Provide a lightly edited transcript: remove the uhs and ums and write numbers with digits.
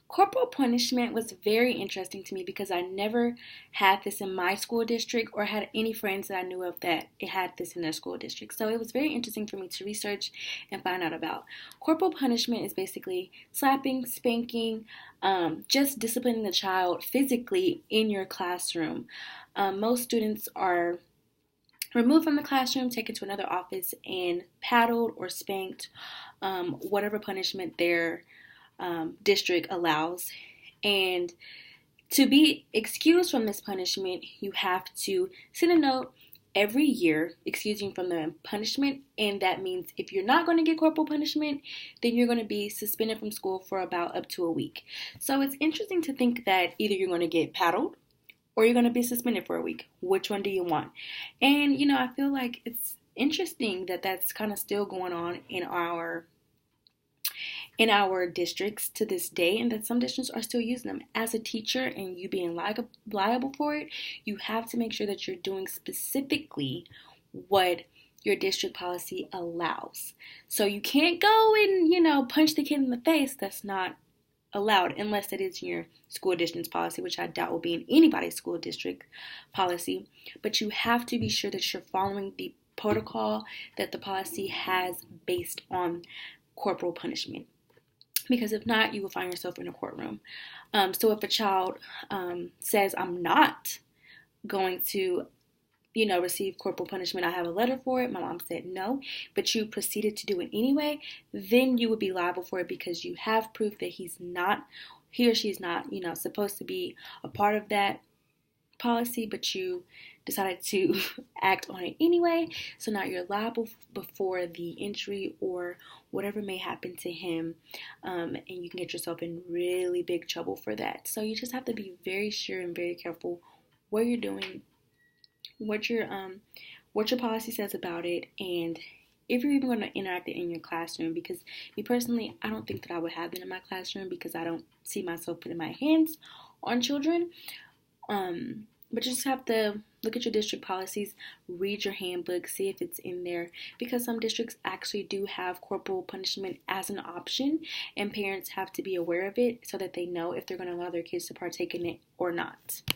Corporal punishment was very interesting to me because I never had this in my school district or had any friends that I knew of that it had this in their school district. So it was very interesting for me to research and find out about. Corporal punishment is basically slapping, spanking, just disciplining the child physically in your classroom. Most students are removed from the classroom, taken to another office, and paddled or spanked, whatever punishment their district allows. And to be excused from this punishment, you have to send a note every year excusing from the punishment, and that means if you're not going to get corporal punishment, then you're going to be suspended from school for about up to a week. So it's interesting to think that either you're going to get paddled or you're going to be suspended for a week. Which one do you want? And I feel like it's interesting that that's kind of still going on in our districts to this day, and that some districts are still using them. As a teacher and you being liable for it, you have to make sure that you're doing specifically what your district policy allows. So you can't go and, punch the kid in the face. That's not allowed unless it is in your school district's policy, which I doubt will be in anybody's school district policy. But you have to be sure that you're following the protocol that the policy has based on corporal punishment. Because if not, you will find yourself in a courtroom. So if a child says, I'm not going to, receive corporal punishment, I have a letter for it, my mom said no, but you proceeded to do it anyway, then you would be liable for it because you have proof that he or she is not, supposed to be a part of that policy, but you decided to act on it anyway. So now you're liable before the injury or whatever may happen to him, and you can get yourself in really big trouble for that. So you just have to be very sure and very careful what you're doing, what your policy says about it, and if you're even going to interact it in your classroom. Because me personally, I don't think that I would have it in my classroom because I don't see myself putting my hands on children. But you just have to look at your district policies, read your handbook, see if it's in there, because some districts actually do have corporal punishment as an option, and parents have to be aware of it so that they know if they're going to allow their kids to partake in it or not.